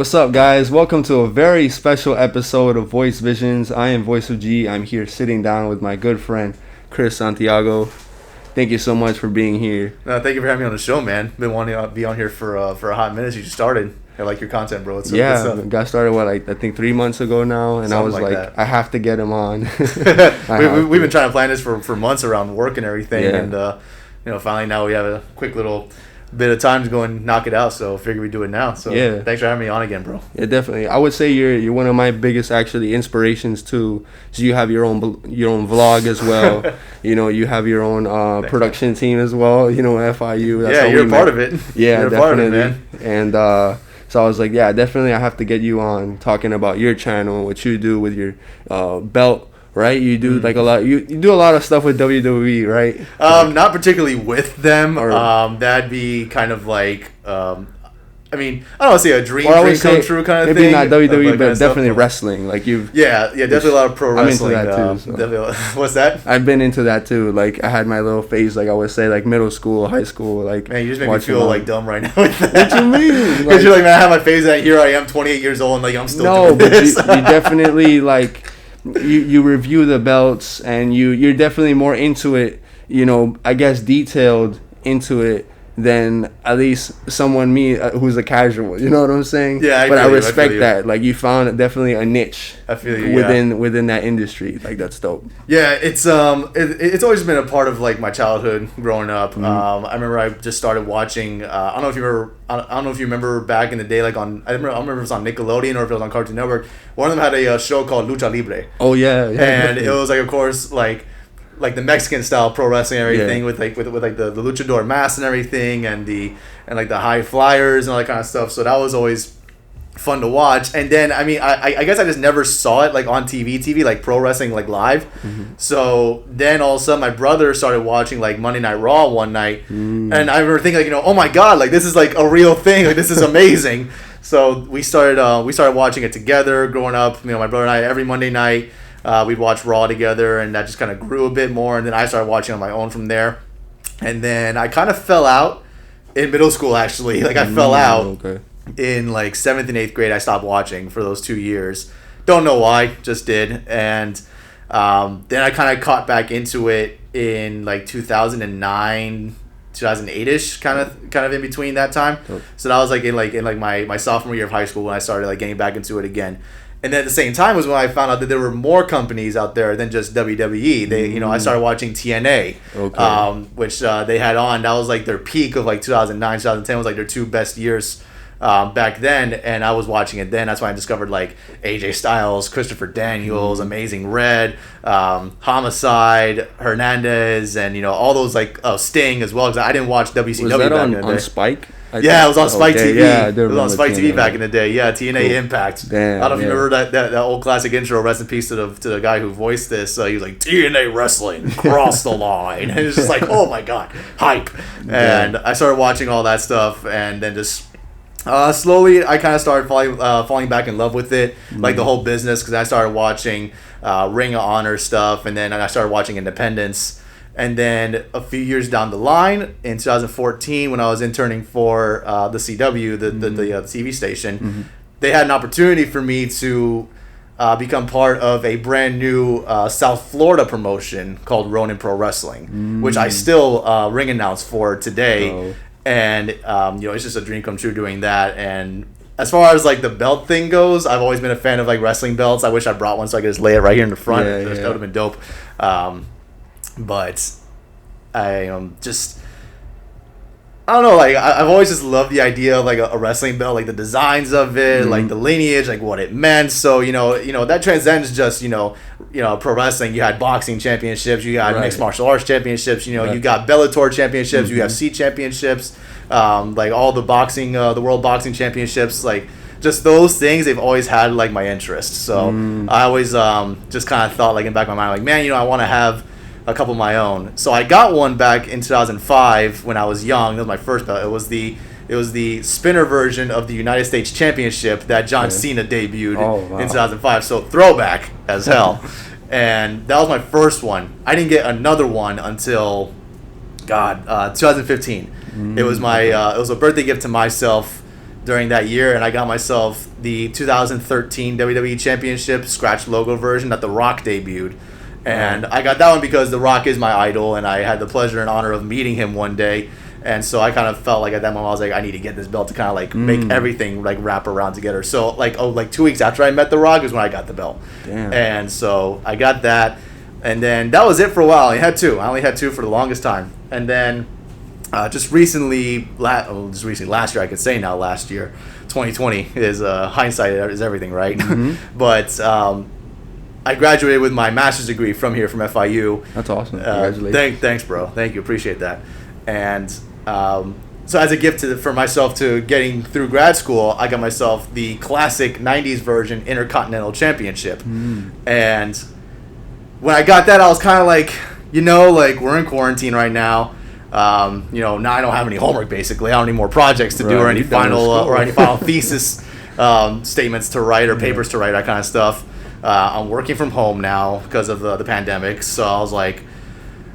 What's up, guys? Welcome to a very special episode of Voice Visions. I am Voice of G. I'm here sitting down with my good friend, Chris Santiago. Thank you so much for being here. Thank you for having me on the show, man. Been wanting to be on here for a hot minute. You just started. I like your content, bro. Got started, I think 3 months ago now, and Something I was like I have to get him on. We've been trying to plan this for months around work and everything, and finally now we have a quick little bit of time to go and knock it out. So figure we do it now. So thanks for having me on again, bro. Yeah, definitely. I would say you're one of my biggest actually inspirations too. So you have your own vlog as well. You have your own production team as well. FIU. That's you're a part of it. Yeah, you're definitely. A part of it, man. And so I was like, yeah, definitely I have to get you on talking about your channel and what you do with your belt, right? You do like a lot. You do a lot of stuff with WWE, right? Not particularly with them. That'd be kind of like. I don't want to say a dream come true kind of maybe thing. Maybe not WWE, but definitely wrestling. Like you've definitely a lot of pro wrestling. I'm into that too. So. What's that? I've been into that too. Like I had my little phase, like I would say, like middle school, high school. Like man, you just make me feel like dumb right now. With that. What you mean? Because you're like, man, I have my phase, and here I am, 28 years old, and like I'm still doing this. But you definitely like you review the belts, and you're definitely more into it. I guess detailed into it than at least someone who's a casual. You know what I'm saying? Yeah, I respect that. Like you found definitely a niche. I feel you, within that industry. Like that's dope. Yeah, it's always been a part of like my childhood growing up. Mm-hmm. I remember I just started watching. I don't know if you remember back in the day, like I don't remember if it was on Nickelodeon or if it was on Cartoon Network. One of them had a show called Lucha Libre. Oh yeah. And it was like, of course, like the Mexican style pro wrestling and everything with the luchador mask and everything and the high flyers and all that kind of stuff. So that was always fun to watch. And then I guess I just never saw it like on TV like pro wrestling like live. Mm-hmm. So then all of a sudden my brother started watching like Monday Night Raw one night, and I remember thinking like, oh my god, like this is like a real thing, like this is amazing. So we started watching it together growing up. My brother and I every Monday night. We'd watch Raw together, and that just kind of grew a bit more. And then I started watching on my own from there. And then I kind of fell out in middle school, actually. Like, I fell out in, like, 7th and 8th grade. I stopped watching for those 2 years. Don't know why, just did. And then I kind of caught back into it in, like, 2009, 2008-ish, kind of in between that time. Oh. So that was, like, in my sophomore year of high school when I started, like, getting back into it again. And then at the same time was when I found out that there were more companies out there than just WWE. I started watching TNA, which they had on. That was like their peak of like 2009, 2010 was like their two best years back then. And I was watching it then. That's when I discovered like AJ Styles, Christopher Daniels, Amazing Red, Homicide, Hernandez, and all those like Sting as well. Because I didn't watch WCW was that back in the day. On Spike? It was on Spike TV. Yeah, it was on Spike TV back in the day. Yeah, TNA Impact. Damn, I don't know if you remember that old classic intro. Rest in peace to the guy who voiced this. He was like, TNA Wrestling, cross the line. And it's just like, oh my god, hype. And I started watching all that stuff, and then just slowly I kind of started falling back in love with it, like the whole business, because I started watching Ring of Honor stuff, and then I started watching Independence. And then a few years down the line, in 2014, when I was interning for the CW, the TV station, they had an opportunity for me to become part of a brand new South Florida promotion called Ronin Pro Wrestling, which I still ring announce for today. Oh. And it's just a dream come true doing that. And as far as like the belt thing goes, I've always been a fan of like wrestling belts. I wish I brought one so I could just lay it right here in the front. That would have been dope. But I don't know, like I've always just loved the idea of like a wrestling belt, like the designs of it, like the lineage, like what it meant. So that transcends just pro wrestling. You had boxing championships, you got mixed martial arts championships, you got Bellator championships, UFC championships, like all the boxing, the World Boxing Championships, like just those things. They've always had like my interest. So I always just kind of thought like in the back of my mind, like man, I want to have a couple of my own. So I got one back in 2005 when I was young. That was my first belt. It was the spinner version of the United States Championship that John Cena debuted in 2005. So throwback as hell. And that was my first one. I didn't get another one until 2015. It was my it was a birthday gift to myself during that year, and I got myself the 2013 WWE Championship scratch logo version that The Rock debuted. And I got that one because The Rock is my idol, and I had the pleasure and honor of meeting him one day. And so I kind of felt like at that moment I was like, I need to get this belt to kind of like make everything like wrap around together. So like 2 weeks after I met The Rock is when I got the belt. Damn. And so I got that, and then that was it for a while. I only had two for the longest time, and then just recently, last year, I could say now, last year, 2020 is hindsight is everything, right? But I graduated with my master's degree from FIU. That's awesome. Congratulations. Thanks, bro. Thank you. Appreciate that. And so as a gift for myself to getting through grad school, I got myself the classic 90s version Intercontinental Championship. And when I got that, I was kind of like, like we're in quarantine right now. Now I don't have any homework, basically. I don't need more projects to do or any final thesis statements to write or papers to write, that kind of stuff. I'm working from home now because of the pandemic. So I was like,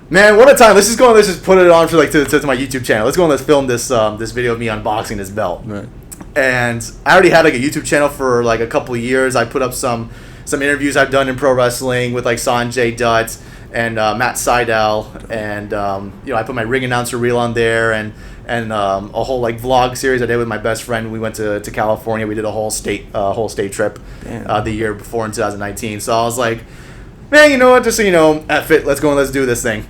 man, what a time. Let's just put it on for to my YouTube channel. Let's film this video of me unboxing this belt. Right. And I already had like a YouTube channel for like a couple of years. I put up some interviews I've done in pro wrestling with like Sanjay Dutt and Matt Seidel, and I put my ring announcer reel on there, and a whole like vlog series I did with my best friend. We went to California. We did a whole state trip the year before in 2019. So I was like, man, you know what? Just F it. Let's go and let's do this thing.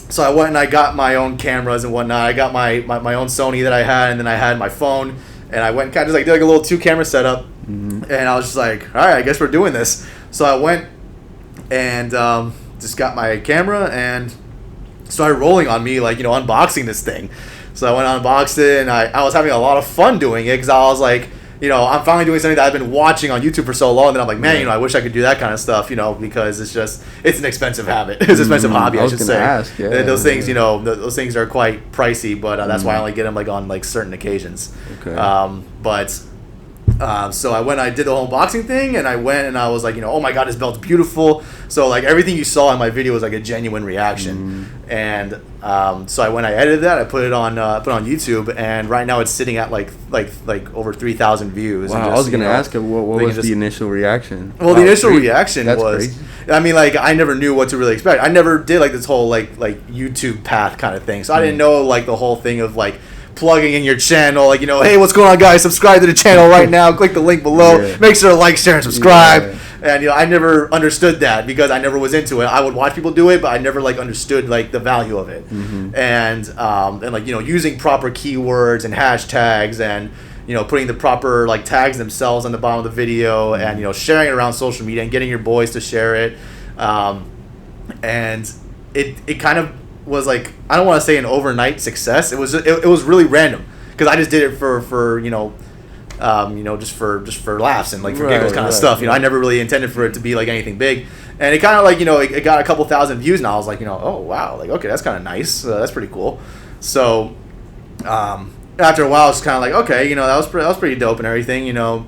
So I went and I got my own cameras and whatnot. I got my own Sony that I had, and then I had my phone, and I went and kind of just like did like a little 2-camera setup, and I was just like, all right, I guess we're doing this. So I went and just got my camera and started rolling on me, like, unboxing this thing. So I went and unboxed it, and I was having a lot of fun doing it because I was like, I'm finally doing something that I've been watching on YouTube for so long that I'm like, man, I wish I could do that kind of stuff, because it's an expensive habit. It's an expensive hobby, I should say. And those things, those things are quite pricey, but that's why I only get them like on like certain occasions. Okay. So I did the whole unboxing thing, and I went and I was like, oh my god, this belt's beautiful. So like everything you saw in my video was like a genuine reaction, and so I edited that, I put it on YouTube, and right now it's sitting at like over 3,000 views. Wow, I was gonna ask what was the initial reaction? Well, the initial reaction was crazy. I mean, like, I never knew what to really expect. I never did like this whole like YouTube path kind of thing, so I didn't know like the whole thing of like plugging in your channel, like, hey, what's going on, guys? Subscribe to the channel right now. Click the link below. Make sure to like, share, and subscribe. And I never understood that because I never was into it. I would watch people do it, but I never like understood like the value of it. And like using proper keywords and hashtags, and putting the proper like tags themselves on the bottom of the video, and sharing it around social media and getting your boys to share it. And it kind of was like, I don't want to say an overnight success. It was really random because I just did it for just for laughs and like for giggles kind of stuff. I never really intended for it to be like anything big, and it kind of like it got a couple thousand views, and I was like, oh wow, like okay, that's kind of nice. That's pretty cool. So after a while, it's kind of like, okay, that was pretty dope and everything.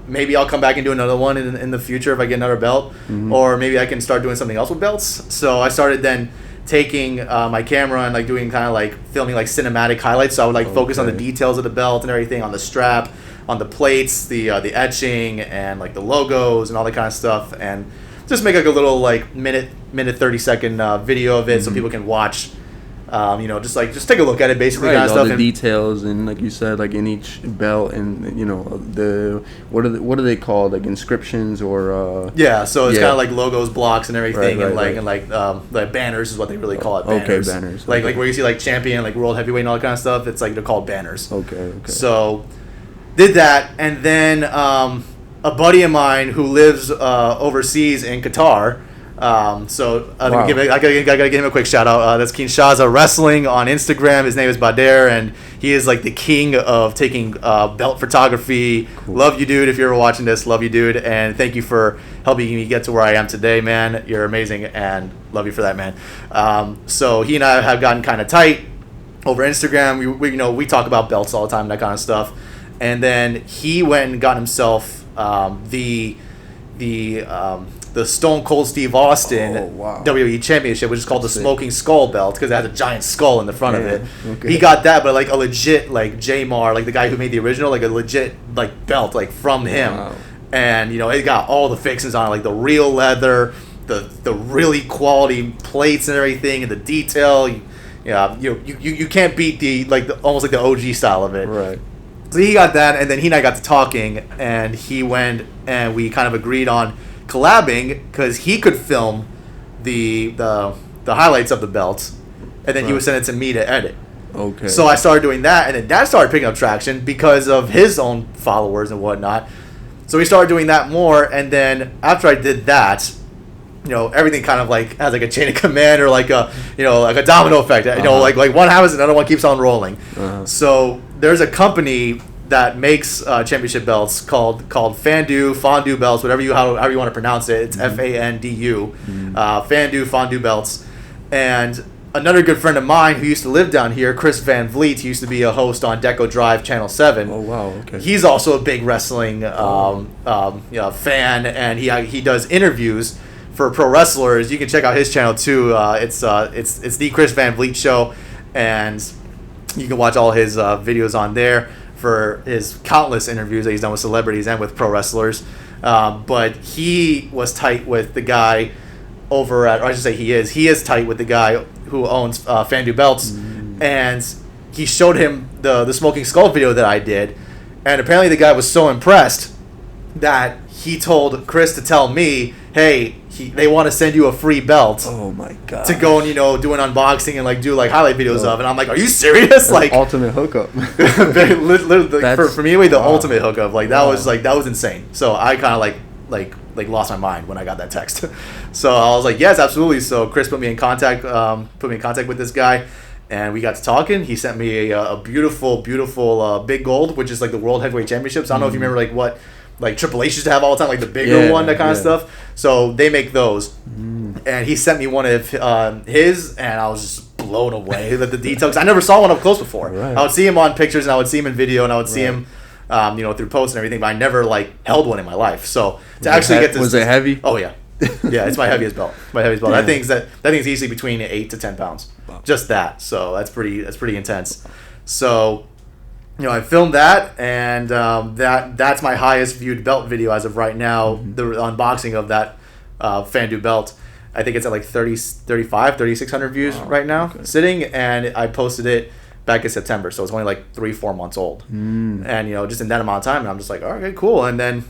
Maybe I'll come back and do another one in the future if I get another belt, or maybe I can start doing something else with belts. So I started then taking my camera and like doing kind of like filming like cinematic highlights. So I would like focus on the details of the belt and everything, on the strap, on the plates, the etching, and like the logos and all that kind of stuff, and just make like a little like minute 30-second video of it so people can watch. Just take a look at it, basically, kind of all stuff. The details, and like you said, like in each belt, and the what are they called, like inscriptions or so it's kind of like logos, blocks, and everything, and like banners is what they really call it. Banners. Okay, banners. Like where you see like champion, like world heavyweight, and all that kind of stuff. It's like they're called banners. Okay. So did that, and then a buddy of mine who lives overseas in Qatar. I gotta give him a quick shout out. That's Kinshaza Wrestling on Instagram. His name is Bader, and he is like the king of taking belt photography. Cool. Love you, dude. If you're ever watching this, love you, dude, and thank you for helping me get to where I am today, man. You're amazing, and love you for that, man. So he and I have gotten kind of tight over Instagram. We talk about belts all the time, that kind of stuff, and then he went and got himself the the Stone Cold Steve Austin WWE Championship, which is called the Smoking Skull belt because it has a giant skull in the front of it. Okay. He got that, but like a legit like J-Mar, like the guy who made the original, like a legit like belt like from him. Wow. And it got all the fixings on it, like the real leather, the really quality plates and everything, and the detail. You can't beat almost like the OG style of it. Right. So he got that, and then he and I got to talking, and he went and we kind of agreed on collabing because he could film the highlights of the belts, and then he would send it to me to edit. Okay. So I started doing that, and then that started picking up traction because of his own followers and whatnot. So we started doing that more, and then after I did that, everything kind of like has like a chain of command or like a like a domino effect. Like one happens, another one keeps on rolling. So there's a company that makes championship belts called Fondue belts, however you want to pronounce it. It's FANDU, Fondue belts. And another good friend of mine who used to live down here, Chris Van Vliet, he used to be a host on Deco Drive Channel 7. Oh wow, okay. He's also a big wrestling fan, and he does interviews for pro wrestlers. You can check out his channel too. It's the Chris Van Vliet Show, and you can watch all his videos on there for his countless interviews that he's done with celebrities and with pro wrestlers. But he was tight with the guy over at, or I should say he is tight with the guy who owns Fondue belts, and he showed him the Smoking Skull video that I did, and apparently the guy was so impressed that he told Chris to tell me, hey, they want to send you a free belt. Oh my god! To go and do an unboxing and like do like highlight videos of, and I'm like, are you serious? Like ultimate hookup. For me, the ultimate hookup. Like that was insane. So I kind of like lost my mind when I got that text. So I was like, yes, absolutely. So Chris put me in contact with this guy, and we got to talking. He sent me a beautiful Big Gold, which is like the World Heavyweight Championships. I don't know if you remember like what like Triple H used to have all the time, like the bigger one, that kind of stuff. So they make those, and he sent me one of his, and I was just blown away with the details. I never saw one up close before. Right. I would see him on pictures, and I would see him in video, and I would see him, through posts and everything. But I never like held one in my life. So to actually get this, was it heavy? Oh yeah, yeah. It's my heaviest belt. That thing's easily between 8 to 10 pounds. Wow. Just that. So that's pretty intense. So. I filmed that, and that's my highest viewed belt video as of right now. The unboxing of that Fondue belt, I think it's at like 3,600 views right now, sitting, and I posted it back in September, so it's only like 3-4 months old. And just in that amount of time, and I'm just like, okay, cool. And then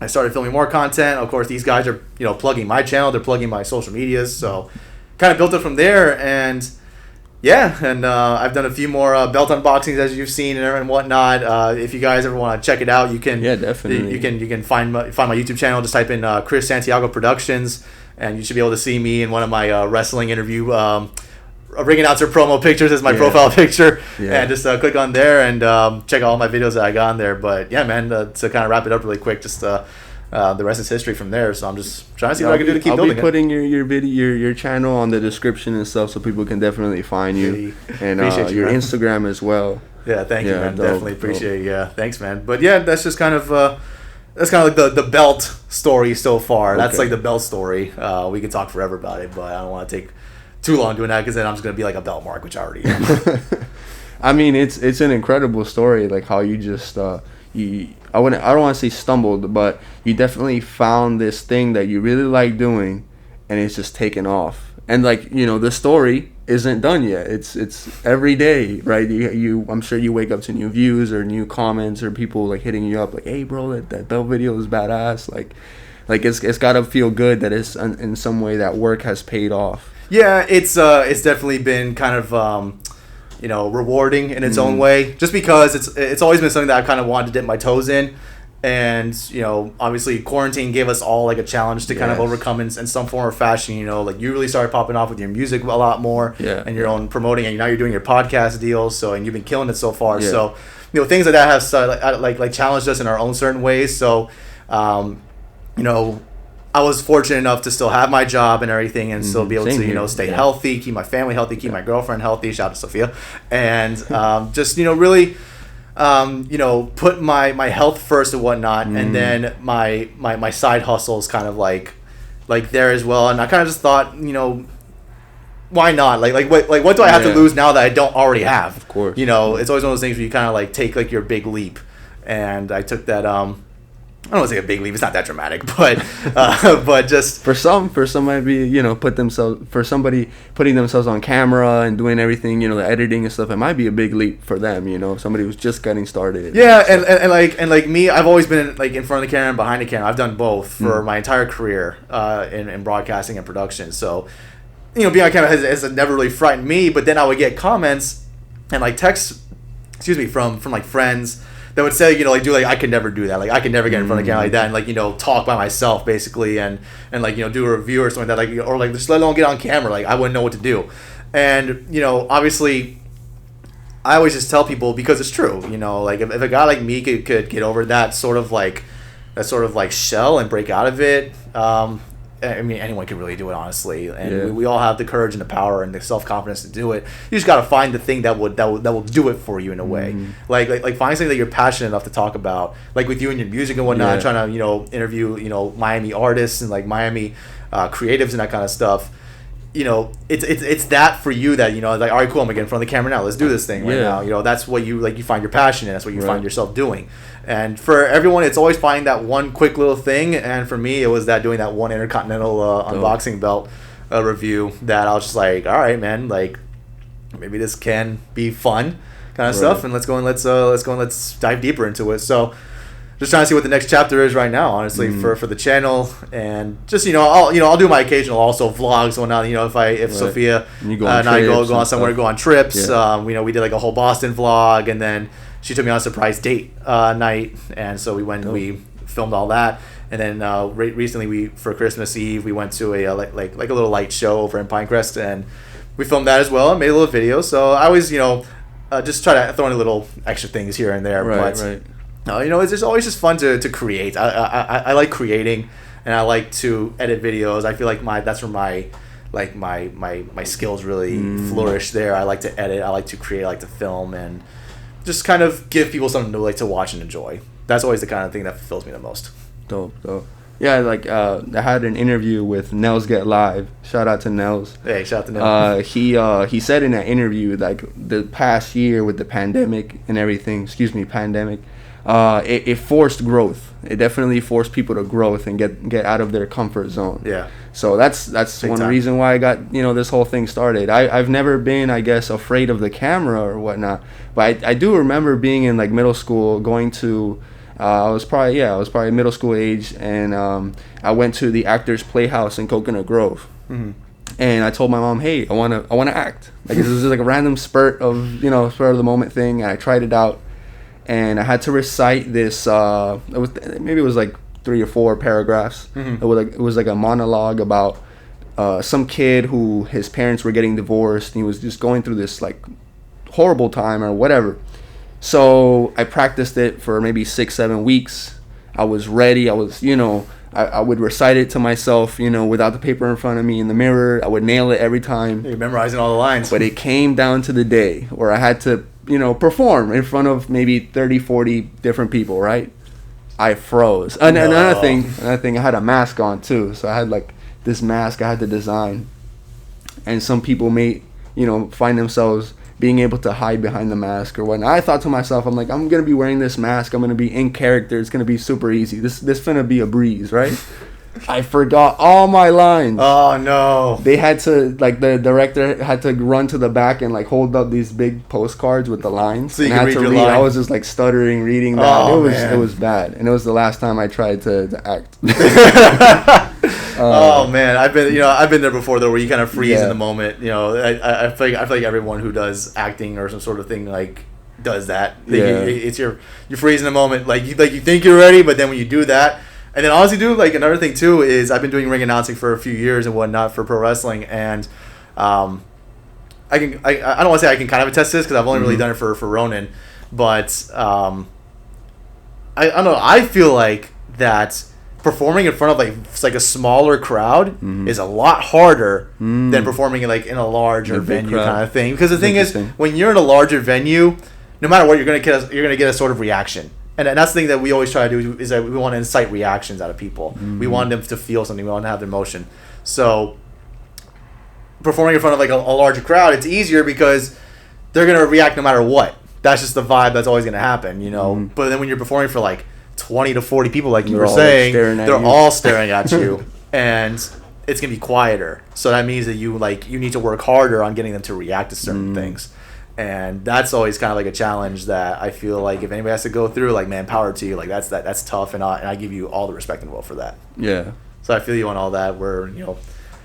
I started filming more content. Of course, these guys are plugging my channel, they're plugging my social medias, so kind of built it from there. And yeah, and I've done a few more belt unboxings as you've seen and whatnot. If you guys ever want to check it out, you can. Yeah, definitely. You can find my YouTube channel. Just type in Chris Santiago Productions, and you should be able to see me in one of my wrestling interview ring announcer promo pictures as my profile picture. Yeah. And just click on there and check out all my videos that I got on there. But yeah, man, to kind of wrap it up really quick, just. The rest is history from there, so I'm just trying to see what I can do to keep building it. I'll be putting your video, your channel on the description and stuff, so people can definitely find you, and your Instagram as well. Yeah, thank you, man. Definitely appreciate it. Yeah, thanks, man. But yeah, that's just kind of like the belt story so far. Okay. That's like the belt story. We could talk forever about it, but I don't want to take too long doing that because then I'm just gonna be like a belt mark, which I already am. I mean, it's an incredible story, like how you just I don't want to say stumbled, but you definitely found this thing that you really like doing, and it's just taken off. And like the story isn't done yet. It's every day, right? I'm sure you wake up to new views or new comments or people like hitting you up like, hey bro, that belt video is badass. Like it's gotta feel good that it's in some way that work has paid off. Yeah, it's definitely been kind of rewarding in its own way, just because it's always been something that I kind of wanted to dip my toes in, and obviously quarantine gave us all like a challenge to kind of overcome in some form or fashion. Like you really started popping off with your music a lot more, and your own promoting, and now you're doing your podcast deals, and you've been killing it so far. So things like that have like challenged us in our own certain ways. So I was fortunate enough to still have my job and everything, and still be able to stay healthy, keep my family healthy, keep my girlfriend healthy. Shout out to Sophia, and just really put my health first and whatnot, and then my side hustles kind of like like there as well, and I kind of just thought, why not? What do I have to lose now that I don't already have? Of course. It's always one of those things where you kind of like take like your big leap, and I took that. I don't want to say a big leap. It's not that dramatic, but just for some might be for somebody putting themselves on camera and doing everything, the editing and stuff. It might be a big leap for them. Somebody who's just getting started. Yeah, and like me, I've always been like in front of the camera and behind the camera. I've done both for my entire career in broadcasting and production. So, being on camera has never really frightened me. But then I would get comments and like texts, from like friends that would say, I could never do that. Like, I could never get in front of the camera like that and, like, talk by myself, basically, and like, do a review or something like that. Like, or, like, just let alone get on camera. Like, I wouldn't know what to do. And, obviously, I always just tell people, because it's true, like, if a guy like me could get over that sort of, like, shell and break out of it, I mean, anyone can really do it, honestly, and we all have the courage and the power and the self-confidence to do it. You just got to find the thing that will do it for you in a way. Like find something that you're passionate enough to talk about, like with you and your music and whatnot. Trying to interview Miami artists and like Miami creatives and that kind of stuff. It's that for you that like, all right, cool, I'm gonna get in front of the camera now. Let's do this thing right now. That's what you like. You find your passion in. That's what you find yourself doing. And for everyone, it's always finding that one quick little thing. And for me, it was doing that one Intercontinental unboxing belt review that I was just like, all right, man, like maybe this can be fun kind of stuff. And let's dive deeper into it. So just trying to see what the next chapter is right now, honestly, for the channel, and just I'll do my occasional also vlogs and whatnot. If Sophia and I go on somewhere, go on trips. We did like a whole Boston vlog, and then she took me on a surprise date night, and so we went and we filmed all that. And then recently, for Christmas Eve, we went to a like a little light show over in Pinecrest, and we filmed that as well and made a little video. So I always just try to throw in a little extra things here and there. Right. It's just always just fun to create. I like creating, and I like to edit videos. I feel like that's where my skills really flourish there. I like to edit. I like to create. I like to film, and just kind of give people something to watch and enjoy. That's always the kind of thing that fulfills me the most. Dope. Yeah, like I had an interview with Nels Get Live. Shout out to Nels. Hey, shout out to Nels. He said in that interview, like, the past year with the pandemic and everything. It forced growth. It definitely forced people to growth and get out of their comfort zone. Yeah. So that's one reason why I got this whole thing started. I've never been, I guess, afraid of the camera or whatnot, but I do remember being in like middle school, going to I was probably middle school age, and I went to the Actors Playhouse in Coconut Grove. And I told my mom, hey, I wanna act. Like, this was like a random spur of the moment thing, and I tried it out. And I had to recite this. It was like 3 or 4 paragraphs. It was like a monologue about some kid who his parents were getting divorced, and he was just going through this like horrible time or whatever. So I practiced it for maybe 6-7 weeks. I was ready. I was I would recite it to myself, without the paper in front of me in the mirror. I would nail it every time. You're memorizing all the lines. But it came down to the day where I had to perform in front of maybe 30, 40 different people, right? I froze. And another thing, I had a mask on too. So I had like this mask I had to design. And some people may, find themselves being able to hide behind the mask or whatnot. I thought to myself, I'm like, I'm going to be wearing this mask. I'm going to be in character. It's going to be super easy. This finna be a breeze, right? I forgot all my lines. Oh no! They had to, like, the director had to run to the back and like hold up these big postcards with the lines. So you could read your line. I was just like stuttering reading that. It was bad, and it was the last time I tried to act. Oh man, I've been there before though, where you kind of freeze in the moment. I feel like everyone who does acting or some sort of thing like does that. It's you freeze in the moment, like you think you're ready, but then when you do that. And then honestly, dude, like another thing too is I've been doing ring announcing for a few years and whatnot for pro wrestling, and I don't want to say I can kind of attest to this because I've only really done it for Ronin, but I don't know. I feel like that performing in front of like a smaller crowd is a lot harder than performing in a larger venue kind of thing. Because the thing is, when you're in a larger venue, no matter what, you're gonna get a sort of reaction. And that's the thing that we always try to do is that we want to incite reactions out of people. Mm-hmm. We want them to feel something. We want to have their emotion. So performing in front of like a larger crowd, it's easier because they're going to react no matter what. That's just the vibe that's always going to happen, you know. Mm-hmm. But then when you're performing for like 20 to 40 people, like you were saying, they're all staring at you. And it's going to be quieter. So that means that you need to work harder on getting them to react to certain things. And that's always kind of like a challenge that I feel like if anybody has to go through, like, man, power to you. Like, that's tough, and I give you all the respect in the world for that. Yeah. So I feel you on all that. Where, you know,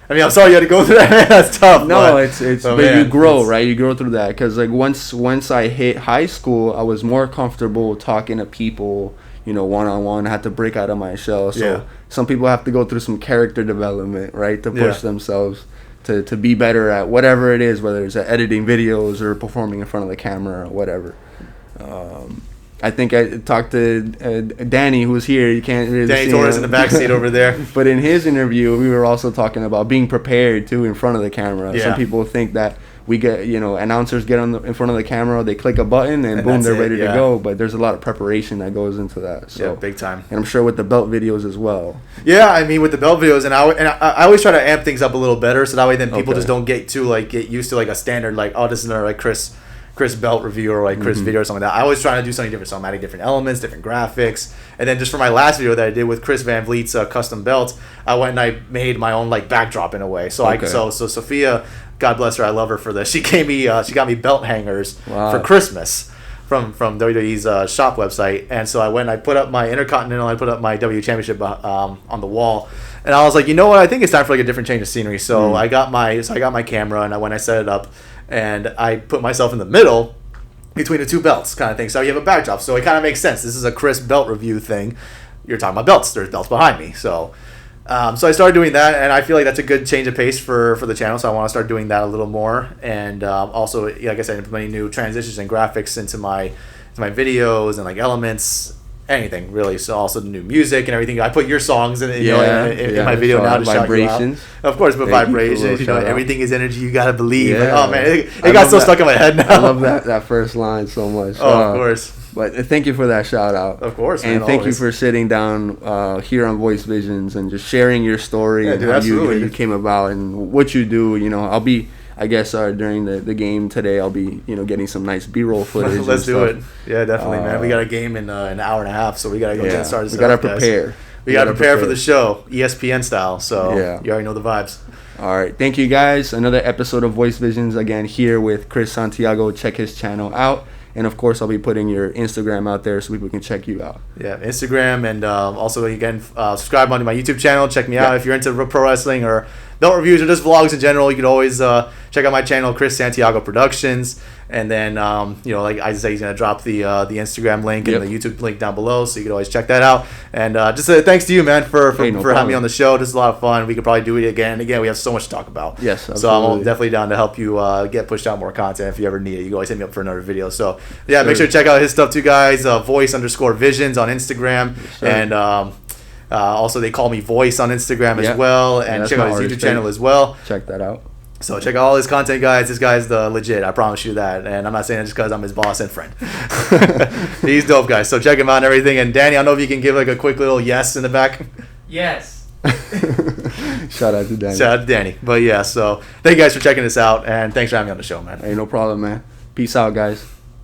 I mean, I'm sorry you had to go through that. Man, that's tough. No, but you grow, right? You grow through that because like once I hit high school, I was more comfortable talking to people, you know, one-on-one. I had to break out of my shell. So some people have to go through some character development, right, to push themselves to be better at whatever it is, whether it's editing videos or performing in front of the camera or whatever. I think I talked to Danny, who was here. You can't really Danny Torres in the backseat over there. But in his interview, we were also talking about being prepared, too, in front of the camera. Yeah. Some people think that we get, you know, announcers get in front of the camera, they click a button, and boom, they're ready to go. But there's a lot of preparation that goes into that. So, yeah, big time. And I'm sure with the belt videos as well. Yeah, I mean, with the belt videos, and I always try to amp things up a little better, so that way then people just don't get used to like a standard, like, oh, this is another like Chris belt review or like Chris video or something like that. I always try to do something different, so I'm adding different elements, different graphics. And then just for my last video that I did with Chris Van Vliet's custom belt, I went and I made my own like backdrop in a way. So so Sophia, God bless her, I love her for this. She got me belt hangers for Christmas from WWE's shop website. And so I went and I put up my Intercontinental, I put up my W Championship on the wall. And I was like, you know what? I think it's time for like a different change of scenery. So I got my camera, and when I set it up, and I put myself in the middle between the two belts kind of thing. So you have a backdrop. So it kind of makes sense. This is a Chris belt review thing. You're talking about belts. There's belts behind me. So so I started doing that, and I feel like that's a good change of pace for the channel. So I want to start doing that a little more. And also, like I said, implementing new transitions and graphics into my videos and like elements. Anything really. So also the new music and everything. I put your songs in my video now to shout you out. Of course, but vibrations. You know, everything is energy. You gotta believe. Yeah. Like, oh man, it got so stuck in my head now. I love that first line so much. Oh, of course. But thank you for that shout out. Of course, and man, thank you for sitting down here on Voice Visions and just sharing your story and how you came about and what you do. You know, I'll be. I guess during the game today, I'll be getting some nice B-roll footage. Let's do it. Yeah, definitely, man. We got a game in an hour and a half, so we got to go get started. We got to prepare. We got to prepare for the show, ESPN style. So you already know the vibes. All right, thank you guys. Another episode of Voice Visions again here with Chris Santiago. Check his channel out. And, of course, I'll be putting your Instagram out there so people can check you out. Yeah, Instagram. And also, again, subscribe onto my YouTube channel. Check me out if you're into pro wrestling or belt reviews or just vlogs in general. You can always check out my channel, Chris Santiago Productions. And then, like I say, he's going to drop the Instagram link and the YouTube link down below. So you can always check that out. And just thanks to you, man, for having me on the show. This is a lot of fun. We could probably do it again and again. We have so much to talk about. Yes, absolutely. So I'm definitely down to help you get pushed out more content if you ever need it. You can always hit me up for another video. So, yeah, make sure to check out his stuff too, guys. Voice_visions on Instagram. And also, they call me Voice on Instagram as well. And check out his YouTube channel as well. Check that out. So check out all his content, guys. This guy's the legit. I promise you that. And I'm not saying it just because I'm his boss and friend. He's dope, guys. So check him out and everything. And Danny, I don't know if you can give like a quick little yes in the back. Yes. Shout out to Danny. Shout out to Danny. But yeah, so thank you guys for checking this out. And thanks for having me on the show, man. Hey, no problem, man. Peace out, guys.